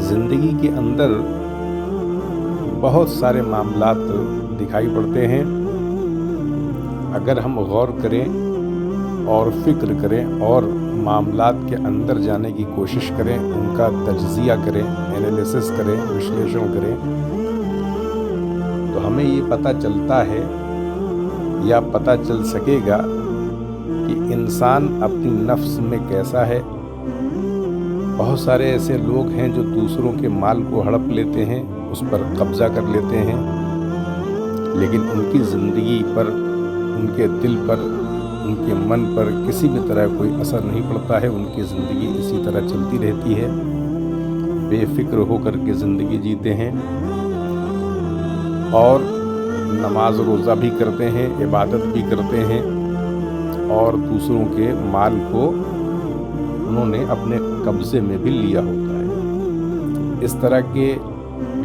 زندگی کے اندر بہت سارے معاملات دکھائی پڑتے ہیں. اگر ہم غور کریں اور فکر کریں اور معاملات کے اندر جانے کی کوشش کریں، ان کا تجزیہ کریں، انالیسس کریں، وشلیشن کریں، تو ہمیں یہ پتہ چلتا ہے یا پتہ چل سکے گا کہ انسان اپنی نفس میں کیسا ہے. بہت سارے ایسے لوگ ہیں جو دوسروں کے مال کو ہڑپ لیتے ہیں، اس پر قبضہ کر لیتے ہیں، لیکن ان کی زندگی پر، ان کے دل پر، ان کے من پر کسی بھی طرح کوئی اثر نہیں پڑتا ہے. ان کی زندگی اسی طرح چلتی رہتی ہے، بے فکر ہو کر کے زندگی جیتے ہیں اور نماز روزہ بھی کرتے ہیں، عبادت بھی کرتے ہیں، اور دوسروں کے مال کو انہوں نے اپنے قبضے میں بھی لیا ہوتا ہے. اس طرح کے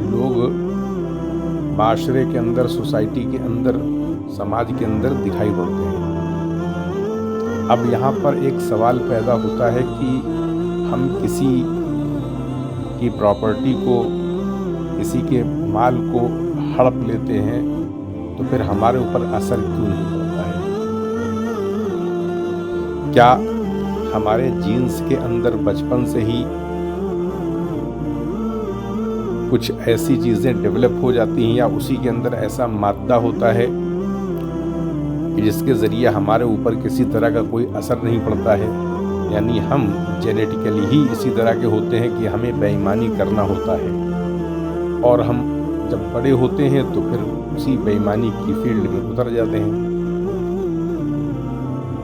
لوگ معاشرے کے اندر، سوسائٹی کے اندر، سماج کے اندر دکھائی پڑتے ہیں. اب یہاں پر ایک سوال پیدا ہوتا ہے کہ ہم کسی کی پراپرٹی کو، کسی کے مال کو ہڑپ لیتے ہیں تو پھر ہمارے اوپر اثر کیوں نہیں پڑتا ہے؟ کیا ہمارے جینز کے اندر بچپن سے ہی کچھ ایسی چیزیں ڈیولپ ہو جاتی ہیں، یا اسی کے اندر ایسا مادہ ہوتا ہے کہ جس کے ذریعے ہمارے اوپر کسی طرح کا کوئی اثر نہیں پڑتا ہے؟ یعنی ہم جینیٹیکلی ہی اسی طرح کے ہوتے ہیں کہ ہمیں بے ایمانی کرنا ہوتا ہے، اور ہم جب بڑے ہوتے ہیں تو پھر اسی بے ایمانی کی فیلڈ میں اتر جاتے ہیں.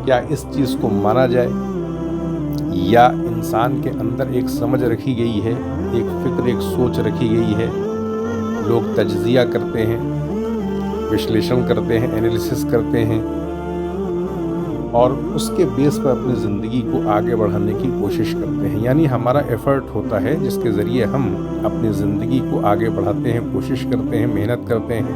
کیا اس چیز کو مانا جائے، یا انسان کے اندر ایک سمجھ رکھی گئی ہے، ایک فکر، ایک سوچ رکھی گئی ہے، لوگ تجزیہ کرتے ہیں، وشلیشن کرتے ہیں، انالیسس کرتے ہیں، اور اس کے بیس پر اپنی زندگی کو آگے بڑھانے کی کوشش کرتے ہیں. یعنی ہمارا ایفرٹ ہوتا ہے جس کے ذریعے ہم اپنی زندگی کو آگے بڑھاتے ہیں، کوشش کرتے ہیں، محنت کرتے ہیں،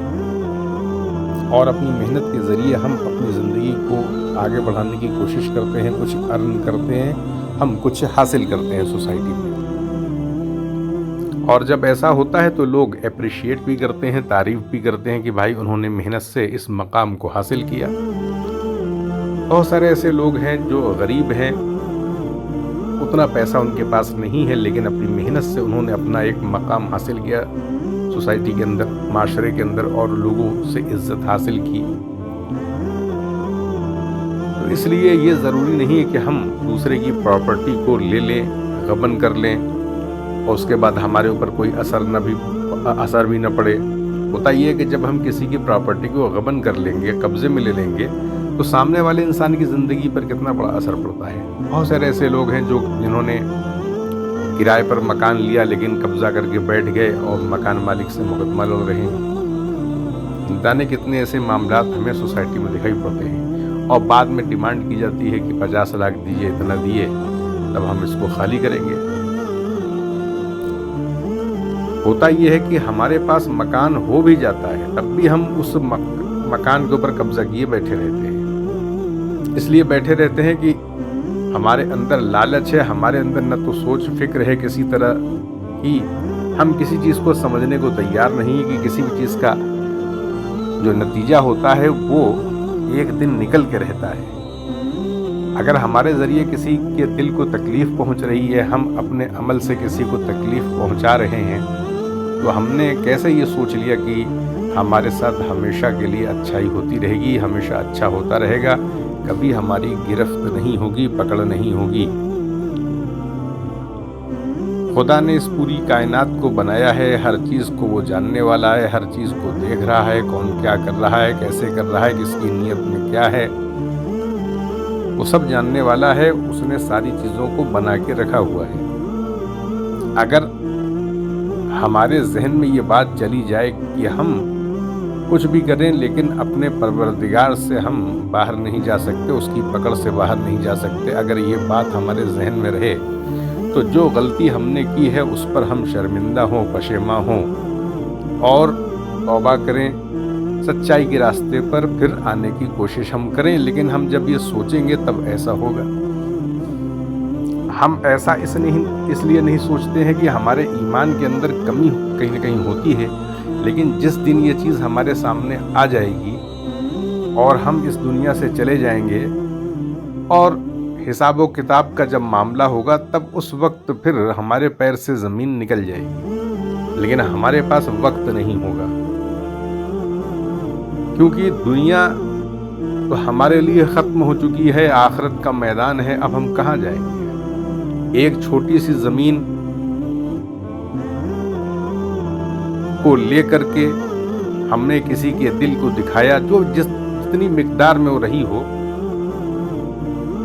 اور اپنی محنت کے ذریعے ہم اپنی زندگی کو آگے بڑھانے کی کوشش کرتے ہیں، کچھ ارن کرتے ہیں، ہم کچھ حاصل کرتے ہیں سوسائٹی میں. اور جب ایسا ہوتا ہے تو لوگ اپریشیٹ بھی کرتے ہیں، تعریف بھی کرتے ہیں کہ بھائی انہوں نے محنت سے اس مقام کو حاصل کیا. بہت سارے ایسے لوگ ہیں جو غریب ہیں، اتنا پیسہ ان کے پاس نہیں ہے، لیکن اپنی محنت سے انہوں نے اپنا ایک مقام حاصل کیا سوسائٹی کے اندر، معاشرے کے اندر، اور لوگوں سے عزت حاصل کی. تو اس لیے یہ ضروری نہیں ہے کہ ہم دوسرے کی پراپرٹی کو لے لیں، غبن کر لیں، اور اس کے بعد ہمارے اوپر کوئی اثر بھی نہ پڑے. ہوتا یہ ہے کہ جب ہم کسی کی پراپرٹی کو غبن کر لیں گے، قبضے میں لے لیں گے، تو سامنے والے انسان کی زندگی پر کتنا بڑا اثر پڑتا ہے. بہت سارے ایسے لوگ ہیں جنہوں نے کرائے پر مکان لیا لیکن قبضہ کر کے بیٹھ گئے اور مکان مالک سے مقدمہ لڑ رہے ہیں. جانے کتنے ایسے معاملات ہمیں سوسائٹی میں دکھائی پڑتے ہیں، اور بعد میں ڈیمانڈ کی جاتی ہے کہ 50 لاکھ دیجئے، اتنا دیے، تب ہم اس کو خالی کریں گے. ہوتا یہ ہے کہ ہمارے پاس مکان ہو بھی جاتا ہے، تب بھی ہم اس مکان کے اوپر قبضہ کیے بیٹھے رہتے ہیں. اس لیے بیٹھے رہتے ہیں کہ ہمارے اندر لالچ ہے، ہمارے اندر نہ تو سوچ فکر ہے کسی طرح کی، ہم کسی چیز کو سمجھنے کو تیار نہیں کہ کسی بھی چیز کا جو نتیجہ ہوتا ہے وہ ایک دن نکل کے رہتا ہے. اگر ہمارے ذریعے کسی کے دل کو تکلیف پہنچ رہی ہے، ہم اپنے عمل سے کسی کو تکلیف پہنچا رہے ہیں، تو ہم نے کیسے یہ سوچ لیا کہ ہمارے ساتھ ہمیشہ کے لیے اچھائی ہوتی رہے گی، ہمیشہ اچھا ہوتا رہے گا، کبھی ہماری گرفت نہیں ہوگی، پکڑ نہیں ہوگی. خدا نے اس پوری کائنات کو بنایا ہے، ہر چیز کو وہ جاننے والا ہے، ہر چیز کو دیکھ رہا ہے، کون کیا کر رہا ہے، کیسے کر رہا ہے، کس کی نیت میں کیا ہے، وہ سب جاننے والا ہے. اس نے ساری چیزوں کو بنا کے رکھا ہوا ہے. اگر ہمارے ذہن میں یہ بات چلی جائے کہ ہم کچھ بھی کریں لیکن اپنے پروردگار سے ہم باہر نہیں جا سکتے، اس کی پکڑ سے باہر نہیں جا سکتے، اگر یہ بات ہمارے ذہن میں رہے تو جو غلطی ہم نے کی ہے اس پر ہم شرمندہ ہوں، پشیماں ہوں، اور توبہ کریں، سچائی کے راستے پر پھر آنے کی کوشش ہم کریں. لیکن ہم جب یہ سوچیں گے تب ایسا ہوگا. हम ऐसा اس لیے نہیں سوچتے ہیں کہ ہمارے ایمان کے اندر کمی کہیں نہ کہیں ہوتی ہے، لیکن جس دن یہ چیز ہمارے سامنے آ جائے گی اور ہم اس دنیا سے چلے جائیں گے اور حساب و کتاب کا جب معاملہ ہوگا، تب اس وقت پھر ہمارے پیر سے زمین نکل جائے گی، لیکن ہمارے پاس وقت نہیں ہوگا، کیونکہ دنیا تو ہمارے لیے ختم ہو چکی ہے، آخرت کا میدان ہے، اب ہم کہاں جائیں گے؟ ایک چھوٹی سی زمین کو لے کر کے ہم نے کسی کے دل کو دکھایا، جو جتنی مقدار میں وہ رہی ہو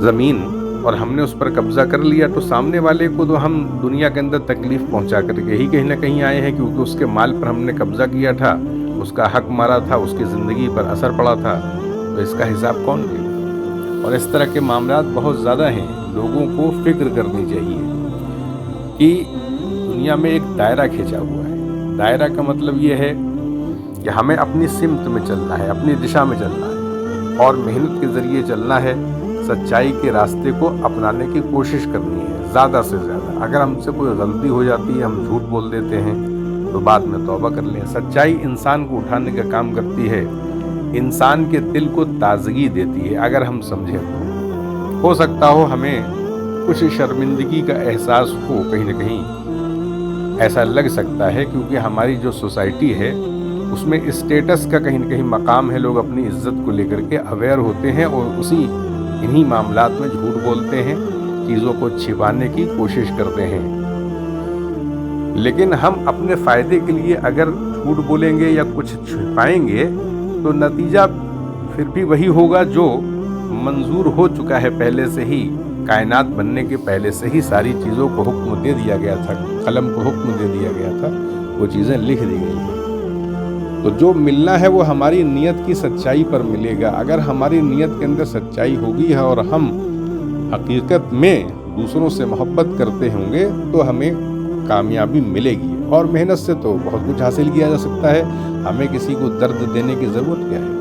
زمین، اور ہم نے اس پر قبضہ کر لیا، تو سامنے والے کو تو ہم دنیا کے اندر تکلیف پہنچا کر کے ہی کہیں نہ کہیں آئے ہیں، کیونکہ اس کے مال پر ہم نے قبضہ کیا تھا، اس کا حق مارا تھا، اس کی زندگی پر اثر پڑا تھا، تو اس کا حساب کون دے گا؟ اور اس طرح کے معاملات بہت زیادہ ہیں۔ لوگوں کو فکر کرنی چاہیے کہ دنیا میں ایک دائرہ کھینچا ہوا ہے۔ دائرہ کا مطلب یہ ہے کہ ہمیں اپنی سمت میں چلنا ہے، اپنی دشا میں چلنا ہے، اور محنت کے ذریعے چلنا ہے، سچائی کے راستے کو اپنانے کی کوشش کرنی ہے زیادہ سے زیادہ۔ اگر ہم سے کوئی غلطی ہو جاتی ہے، ہم جھوٹ بول دیتے ہیں، تو بعد میں توبہ کر لیں۔ سچائی انسان کو اٹھانے کا کام کرتی ہے، انسان کے دل کو تازگی دیتی ہے۔ اگر ہم سمجھیں تو ہو سکتا ہو ہمیں کچھ شرمندگی کا احساس ہو، کہیں نہ کہیں ایسا لگ سکتا ہے، کیونکہ ہماری جو سوسائٹی ہے اس میں اسٹیٹس کا کہیں نہ کہیں مقام ہے، لوگ اپنی عزت کو لے کر کے اویئر ہوتے ہیں اور انہی معاملات میں جھوٹ بولتے ہیں، چیزوں کو چھپانے کی کوشش کرتے ہیں۔ لیکن ہم اپنے فائدے کے لیے اگر جھوٹ بولیں گے یا کچھ چھپائیں گے، تو نتیجہ پھر بھی وہی ہوگا جو منظور ہو چکا ہے پہلے سے ہی۔ کائنات بننے کے پہلے سے ہی ساری چیزوں کو حکم دے دیا گیا تھا، قلم کو حکم دے دیا گیا تھا، وہ چیزیں لکھ دی گئی ہیں۔ تو جو ملنا ہے وہ ہماری نیت کی سچائی پر ملے گا۔ اگر ہماری نیت کے اندر سچائی ہوگی ہے اور ہم حقیقت میں دوسروں سے محبت کرتے ہوں گے، تو ہمیں کامیابی ملے گی، اور محنت سے تو بہت کچھ حاصل کیا جا سکتا ہے۔ ہمیں کسی کو درد دینے کی ضرورت کیا ہے؟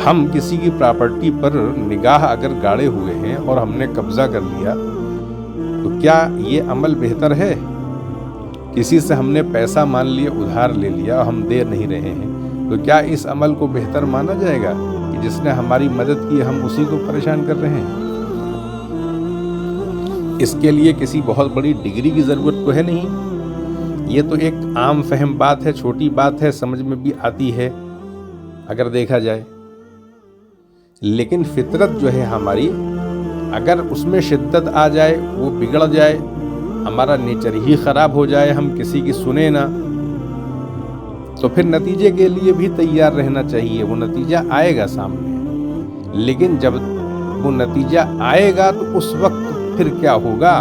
ہم کسی کی پراپرٹی پر نگاہ اگر گاڑے ہوئے ہیں اور ہم نے قبضہ کر لیا، تو کیا یہ عمل بہتر ہے؟ کسی سے ہم نے پیسہ مان لیا، ادھار لے لیا، ہم دے نہیں رہے ہیں، تو کیا اس عمل کو بہتر مانا جائے گا کہ جس نے ہماری مدد کی ہم اسی کو پریشان کر رہے ہیں؟ اس کے لیے کسی بہت بڑی ڈگری کی ضرورت تو ہے نہیں۔ یہ تو ایک عام فہم بات ہے، چھوٹی بات ہے، سمجھ میں بھی آتی ہے اگر دیکھا جائے۔ لیکن فطرت جو ہے ہماری، اگر اس میں شدت آ جائے، وہ بگڑ جائے، ہمارا نیچر ہی خراب ہو جائے، ہم کسی کی سنیں نہ، تو پھر نتیجے کے لیے بھی تیار رہنا چاہیے۔ وہ نتیجہ آئے گا سامنے، لیکن جب وہ نتیجہ آئے گا تو اس وقت پھر کیا ہوگا؟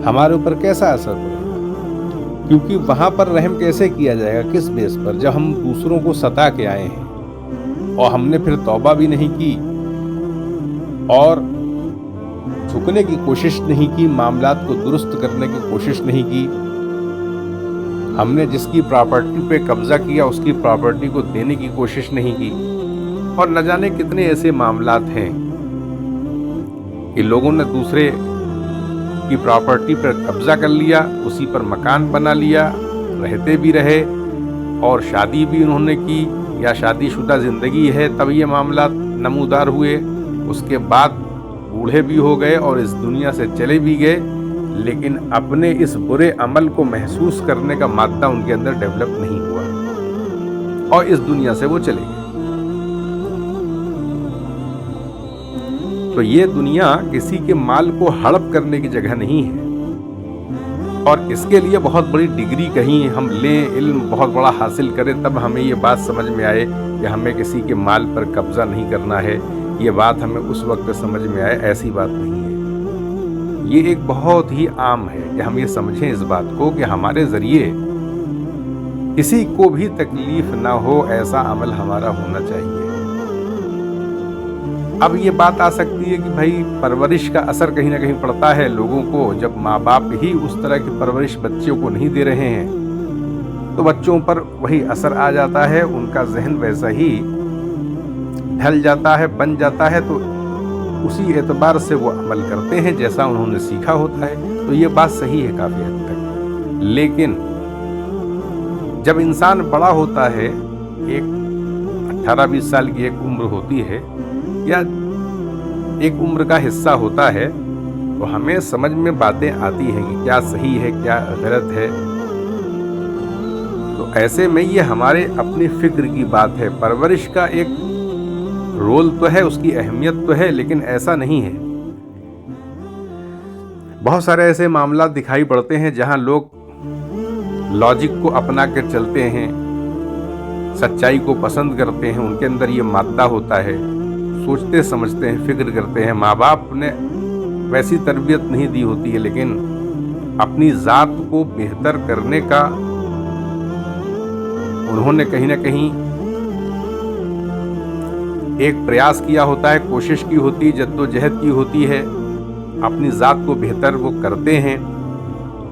ہمارے اوپر کیسا اثر پڑے گا؟ کیونکہ وہاں پر رحم کیسے کیا جائے گا؟ کس بیس پر؟ جب ہم دوسروں کو ستا کے آئے ہیں اور ہم نے پھر توبہ بھی نہیں کی اور جھکنے کی کوشش نہیں کی، معاملات کو درست کرنے کی کوشش نہیں کی، ہم نے جس کی پراپرٹی پہ قبضہ کیا اس کی پراپرٹی کو دینے کی کوشش نہیں کی، اور نہ جانے کتنے ایسے معاملات ہیں کہ لوگوں نے دوسرے کی پراپرٹی پر قبضہ کر لیا، اسی پر مکان بنا لیا، رہتے بھی رہے، اور شادی بھی انہوں نے کی، یا شادی شدہ زندگی ہے تب یہ معاملات نمودار ہوئے، اس کے بعد بوڑھے بھی ہو گئے اور اس دنیا سے چلے بھی گئے، لیکن اپنے اس برے عمل کو محسوس کرنے کا مادہ ان کے اندر ڈیولپ نہیں ہوا، اور اس دنیا سے وہ چلے گئے۔ تو یہ دنیا کسی کے مال کو ہڑپ کرنے کی جگہ نہیں ہے، اور اس کے لیے بہت بڑی ڈگری کہیں ہم لیں، علم بہت بڑا حاصل کریں، تب ہمیں یہ بات سمجھ میں آئے کہ ہمیں کسی کے مال پر قبضہ نہیں کرنا ہے، یہ بات ہمیں اس وقت سمجھ میں آئے، ایسی بات نہیں ہے۔ یہ ایک بہت ہی عام ہے کہ ہم یہ سمجھیں اس بات کو کہ ہمارے ذریعے کسی کو بھی تکلیف نہ ہو، ایسا عمل ہمارا ہونا چاہیے۔ اب یہ بات آ سکتی ہے کہ بھائی پرورش کا اثر کہیں نہ کہیں پڑتا ہے لوگوں کو، جب ماں باپ ہی اس طرح کی پرورش بچوں کو نہیں دے رہے ہیں تو بچوں پر وہی اثر آ جاتا ہے، ان کا ذہن ویسا ہی ڈھل جاتا ہے، بن جاتا ہے، تو उसी एतबार से वो अमल करते हैं जैसा उन्होंने सीखा होता है। तो ये बात सही है काफ़ी हद तक। लेकिन जब इंसान बड़ा होता है, एक 18-20 साल की एक उम्र होती है या एक उम्र का हिस्सा होता है, तो हमें समझ में बातें आती हैं कि क्या सही है क्या गलत है। तो ऐसे में ये हमारे अपनी फिक्र की बात है। परवरिश का एक रोल तो है, उसकी अहमियत तो है, लेकिन ऐसा नहीं है। बहुत सारे ऐसे मामला दिखाई पड़ते हैं जहां लोग लॉजिक को अपना कर चलते हैं, सच्चाई को पसंद करते हैं, उनके अंदर ये मादा होता है, सोचते समझते हैं, फिक्र करते हैं। माँ बाप ने वैसी तरबियत नहीं दी होती है, लेकिन अपनी ज़ात को बेहतर करने का उन्होंने कहीं ना कहीं एक प्रयास किया होता है, कोशिश की होती है, जद्दोजहद की होती है, अपनी ज़ात को बेहतर वो करते हैं।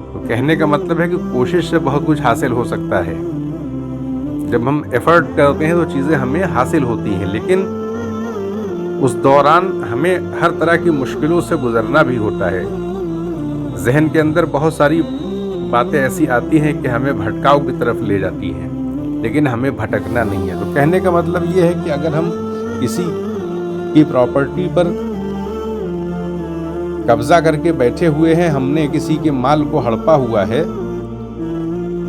तो कहने का मतलब है कि कोशिश से बहुत कुछ हासिल हो सकता है। जब हम एफर्ट करते हैं तो चीज़ें हमें हासिल होती हैं, लेकिन उस दौरान हमें हर तरह की मुश्किलों से गुजरना भी होता है। जहन के अंदर बहुत सारी बातें ऐसी आती हैं कि हमें भटकाव की तरफ ले जाती हैं, लेकिन हमें भटकना नहीं है। तो कहने का मतलब ये है कि अगर हम किसी की प्रॉपर्टी पर कब्जा करके बैठे हुए हैं, हमने किसी के माल को हड़पा हुआ है,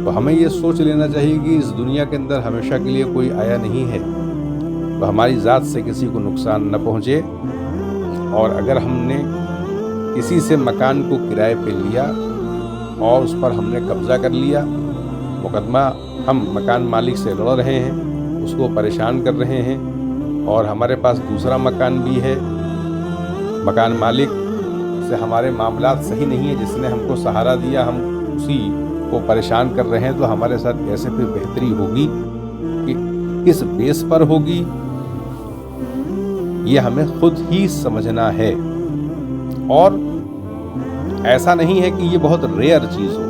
तो हमें ये सोच लेना चाहिए कि इस दुनिया के अंदर हमेशा के लिए कोई आया नहीं है, तो हमारी ज़ात से किसी को नुकसान न पहुँचे। और अगर हमने किसी से मकान को किराए पे लिया और उस पर हमने कब्ज़ा कर लिया, मुकदमा हम मकान मालिक से लड़ रहे हैं, उसको परेशान कर रहे हैं, और हमारे पास दूसरा मकान भी है, मकान मालिक से हमारे मामलात सही नहीं है, जिसने हमको सहारा दिया हम उसी को परेशान कर रहे हैं, तो हमारे साथ कैसे फिर बेहतरी होगी, कि किस बेस पर होगी, ये हमें खुद ही समझना है। और ऐसा नहीं है कि ये बहुत रेयर चीज़ हो।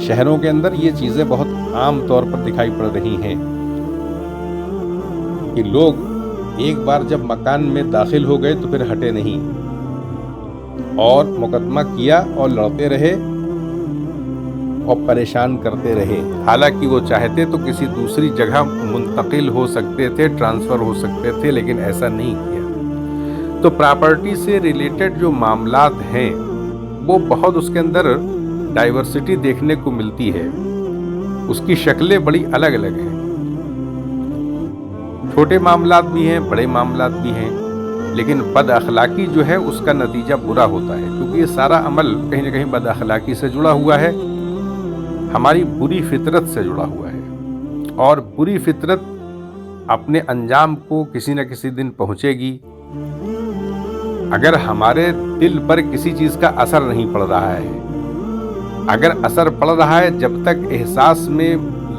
शहरों के अंदर ये चीज़ें बहुत आम तौर पर दिखाई पड़ रही हैं कि लोग एक बार जब मकान में दाखिल हो गए तो फिर हटे नहीं, और मुकदमा किया और लड़ते रहे और परेशान करते रहे। हालांकि वो चाहते तो किसी दूसरी जगह मुंतकिल हो सकते थे, ट्रांसफ़र हो सकते थे, लेकिन ऐसा नहीं किया। तो प्रॉपर्टी से रिलेटेड जो मामलात हैं वो बहुत, उसके अंदर डाइवर्सिटी देखने को मिलती है, उसकी शक्लें बड़ी अलग अलग हैं। छोटे मामलात भी हैं, बड़े मामलात भी हैं, लेकिन बद अखलाकी जो है उसका नतीजा बुरा होता है, क्योंकि ये सारा अमल कहीं ना कहीं बद अखलाकी से जुड़ा हुआ है, हमारी बुरी फितरत से जुड़ा हुआ है। और बुरी फितरत अपने अंजाम को किसी न किसी दिन पहुंचेगी। अगर हमारे दिल पर किसी चीज़ का असर नहीं पड़ रहा है, अगर असर पड़ रहा है, जब तक एहसास में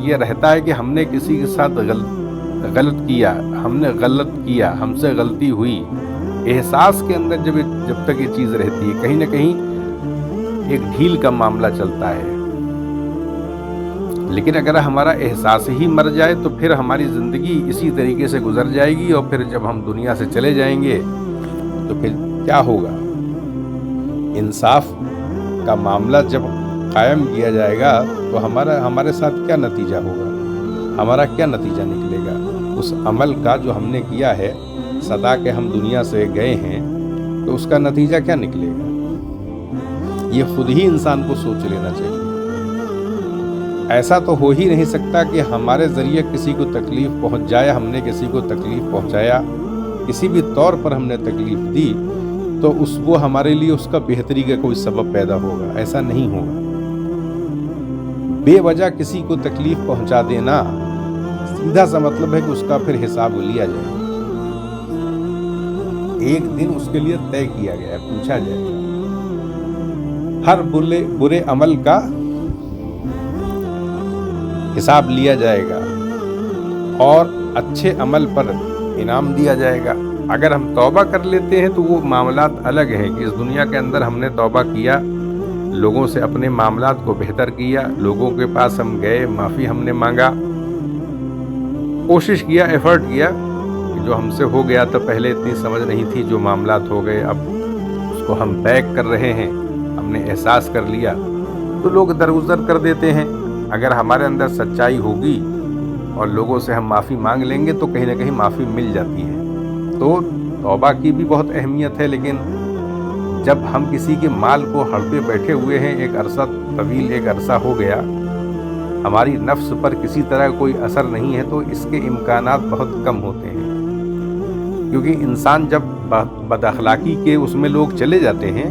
ये रहता है कि हमने किसी के साथ गलत किया, हमने गलत किया, हमसे गलती हुई, एहसास के अंदर जब तक ये चीज़ रहती है, कहीं ना कहीं एक ढील का मामला चलता है। लेकिन अगर हमारा एहसास ही मर जाए तो फिर हमारी ज़िंदगी इसी तरीके से गुजर जाएगी, और फिर जब हम दुनिया से चले जाएंगे तो फिर क्या होगा। इंसाफ का मामला जब कायम किया जाएगा तो हमारे साथ क्या नतीजा होगा, हमारा क्या नतीजा निकलेगा उस अमल का जो हमने किया है, सदा के हम दुनिया से गए हैं, तो उसका नतीजा क्या निकलेगा। ये खुद ही इंसान को सोच लेना चाहिए। ऐसा तो हो ही नहीं सकता कि हमारे ज़रिए किसी को तकलीफ़ पहुंच जाए, हमने किसी को तकलीफ़ पहुंचाया, किसी भी तौर पर हमने तकलीफ़ दी, तो वो हमारे लिए उसका बेहतरी का कोई सबब पैदा होगा। ऐसा नहीं होगा। बेवजह किसी को तकलीफ़ पहुंचा देना सीधा सा मतलब है कि उसका फिर हिसाब लिया जाएगा। एक दिन उसके लिए तय किया गया, पूछा जाएगा। हर बुरे अमल का हिसाब लिया जाएगा और अच्छे अमल पर इनाम दिया जाएगा। अगर हम तौबा कर लेते हैं तो वो मामलात अलग हैं कि इस दुनिया के अंदर हमने तौबा किया, लोगों से अपने मामलात को बेहतर किया, लोगों के पास हम गए, माफ़ी हमने मांगा, कोशिश किया, एफर्ट किया कि जो हमसे हो गया तो पहले इतनी समझ नहीं थी, जो मामलात हो गए अब उसको हम बैक कर रहे हैं, हमने एहसास कर लिया, तो लोग दरगुजर कर देते हैं। अगर हमारे अंदर सच्चाई होगी और लोगों से हम माफ़ी मांग लेंगे तो कहीं ना कहीं माफ़ी मिल जाती है। तो तौबा की भी बहुत अहमियत है, लेकिन जब हम किसी के माल को हड़पे बैठे हुए हैं, एक अरसा तवील एक अरसा हो गया, हमारी नफ्स पर किसी तरह कोई असर नहीं है, तो इसके इम्कानात बहुत कम होते हैं। क्योंकि इंसान जब बदअखलाकी के उसमें लोग चले जाते हैं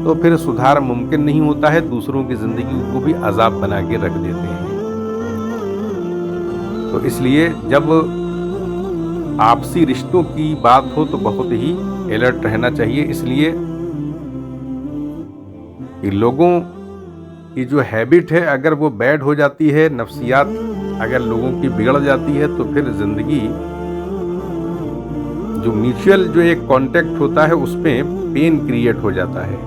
तो फिर सुधार मुमकिन नहीं होता है, दूसरों की ज़िंदगी को भी अजाब बना के रख देते हैं। तो इसलिए जब आपसी रिश्तों की बात हो तो बहुत ही अलर्ट रहना चाहिए। इसलिए कि लोगों की जो हैबिट है, अगर वो बैड हो जाती है, नफ्सियात अगर लोगों की बिगड़ जाती है, तो फिर ज़िंदगी जो म्यूचुअल जो एक कांटेक्ट होता है उसमें पेन क्रिएट हो जाता है,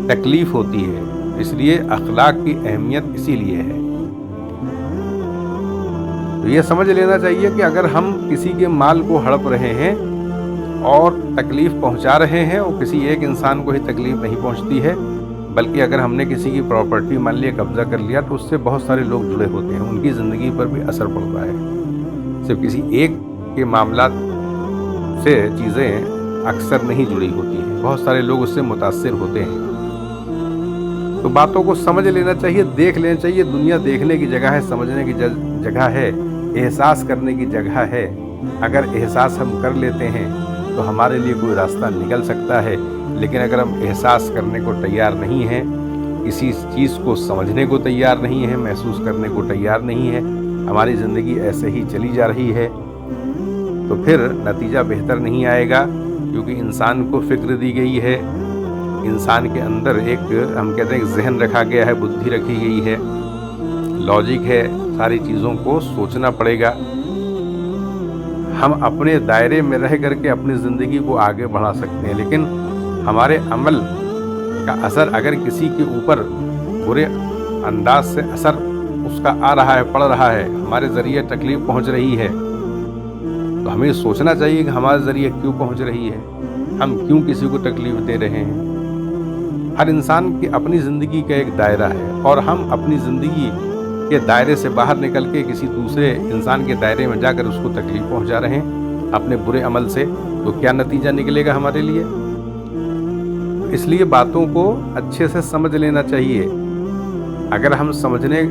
तकलीफ होती है। इसलिए अखलाक की अहमियत इसीलिए है। तो ये समझ लेना चाहिए कि अगर हम किसी के माल को हड़प रहे हैं और तकलीफ पहुंचा रहे हैं, और किसी एक इंसान को ही तकलीफ नहीं पहुंचती है, बल्कि अगर हमने किसी की प्रॉपर्टी मान लिया कब्जा कर लिया, तो उससे बहुत सारे लोग जुड़े होते हैं, उनकी ज़िंदगी पर भी असर पड़ता है। सिर्फ किसी एक के मामला से चीज़ें अक्सर नहीं जुड़ी होती हैं, बहुत सारे लोग उससे मुतासिर होते हैं। तो बातों को समझ लेना चाहिए, देख लेना चाहिए। दुनिया देखने की जगह है, समझने की जगह है, एहसास करने की जगह है। अगर एहसास हम कर लेते हैं तो हमारे लिए कोई रास्ता निकल सकता है, लेकिन अगर हम एहसास करने को तैयार नहीं हैं, किसी चीज़ को समझने को तैयार नहीं है, महसूस करने को तैयार नहीं है, हमारी ज़िंदगी ऐसे ही चली जा रही है, तो फिर नतीजा बेहतर नहीं आएगा। क्योंकि इंसान को फ़िक्र दी गई है, इंसान के अंदर एक हम कहते हैं जहन रखा गया है, बुद्धि रखी गई है, लॉजिक है, सारी चीज़ों को सोचना पड़ेगा। हम अपने दायरे में रह करके अपनी ज़िंदगी को आगे बढ़ा सकते हैं, लेकिन हमारे अमल का असर अगर किसी के ऊपर बुरे अंदाज से असर उसका आ रहा है, पड़ रहा है, हमारे ज़रिए तकलीफ़ पहुंच रही है, तो हमें सोचना चाहिए कि हमारे ज़रिए क्यों पहुंच रही है, हम क्यों किसी को तकलीफ़ दे रहे हैं। हर इंसान की अपनी ज़िंदगी का एक दायरा है, और हम अपनी ज़िंदगी के दायरे से बाहर निकल के किसी दूसरे इंसान के दायरे में जाकर उसको तकलीफ़ पहुंचा रहे हैं अपने बुरे अमल से, तो क्या नतीजा निकलेगा हमारे लिए। इसलिए बातों को अच्छे से समझ लेना चाहिए। अगर हम समझने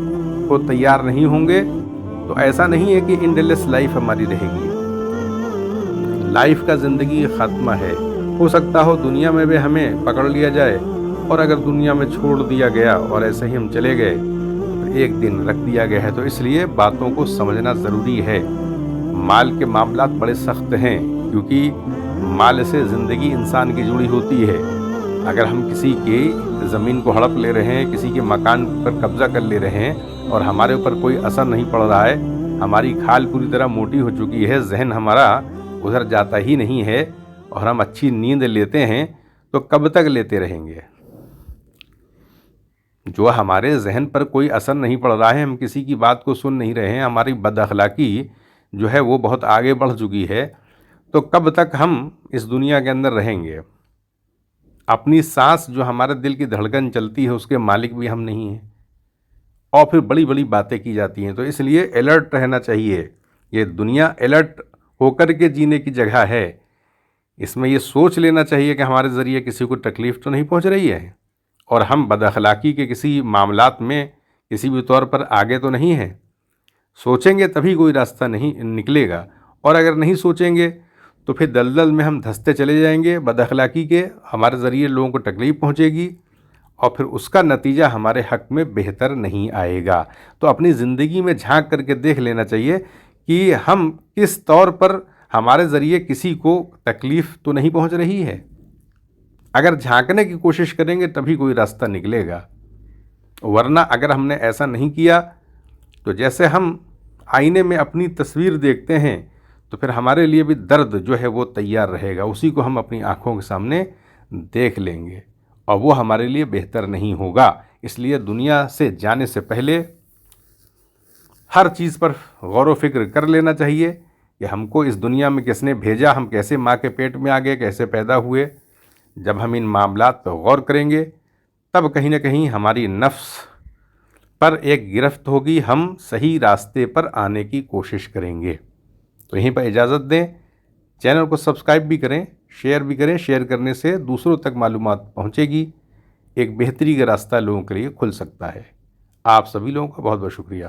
को तैयार नहीं होंगे तो ऐसा नहीं है कि एंडलेस लाइफ हमारी रहेगी। लाइफ का ज़िंदगी ख़त्म है। हो सकता हो दुनिया में भी हमें पकड़ लिया जाए, और अगर दुनिया में छोड़ दिया गया और ऐसे ही हम चले गए तो एक दिन रख दिया गया है। तो इसलिए बातों को समझना ज़रूरी है। माल के मामलात बड़े सख्त हैं, क्योंकि माल से ज़िंदगी इंसान की जुड़ी होती है। अगर हम किसी की ज़मीन को हड़प ले रहे हैं, किसी के मकान पर कब्ज़ा कर ले रहे हैं और हमारे ऊपर कोई असर नहीं पड़ रहा है, हमारी खाल पूरी तरह मोटी हो चुकी है, जहन हमारा उधर जाता ही नहीं है, और हम अच्छी नींद लेते हैं, तो कब तक लेते रहेंगे। जो हमारे जहन पर कोई असर नहीं पड़ रहा है, हम किसी की बात को सुन नहीं रहे हैं, हमारी बदअखलाकी जो है वो बहुत आगे बढ़ चुकी है, तो कब तक हम इस दुनिया के अंदर रहेंगे। अपनी सांस जो हमारे दिल की धड़कन चलती है उसके मालिक भी हम नहीं हैं, और फिर बड़ी बड़ी बातें की जाती हैं। तो इसलिए अलर्ट रहना चाहिए। ये दुनिया अलर्ट होकर के जीने की जगह है। इसमें ये सोच लेना चाहिए कि हमारे ज़रिए किसी को तकलीफ़ तो नहीं पहुंच रही है, और हम बदअखलाकी के किसी मामलात में किसी भी तौर पर आगे तो नहीं हैं। सोचेंगे तभी कोई रास्ता नहीं निकलेगा, और अगर नहीं सोचेंगे तो फिर दलदल में हम धंसते चले जाएंगे बदअखलाकी के, हमारे ज़रिए लोगों को तकलीफ़ पहुंचेगी, और फिर उसका नतीजा हमारे हक़ में बेहतर नहीं आएगा। तो अपनी ज़िंदगी में झांक करके देख लेना चाहिए कि हम किस तौर पर हमारे ज़रिए किसी को तकलीफ़ तो नहीं पहुंच रही है। अगर झांकने की कोशिश करेंगे तभी कोई रास्ता निकलेगा, वरना अगर हमने ऐसा नहीं किया तो जैसे हम आईने में अपनी तस्वीर देखते हैं, तो फिर हमारे लिए भी दर्द जो है वो तैयार रहेगा, उसी को हम अपनी आँखों के सामने देख लेंगे, और वो हमारे लिए बेहतर नहीं होगा। इसलिए दुनिया से जाने से पहले हर चीज़ पर गौर व फिक्र कर लेना चाहिए کہ ہم کو اس دنیا میں کس نے بھیجا، ہم کیسے ماں کے پیٹ میں آ گئے، کیسے پیدا ہوئے. جب ہم ان معاملات پر غور کریں گے تب کہیں نہ کہیں ہماری نفس پر ایک گرفت ہوگی، ہم صحیح راستے پر آنے کی کوشش کریں گے. تو یہیں پر اجازت دیں. چینل کو سبسکرائب بھی کریں، شیئر بھی کریں. شیئر کرنے سے دوسروں تک معلومات پہنچے گی، ایک بہتری کا راستہ لوگوں کے لیے کھل سکتا ہے. آپ سبھی لوگوں کا بہت بہت شکریہ.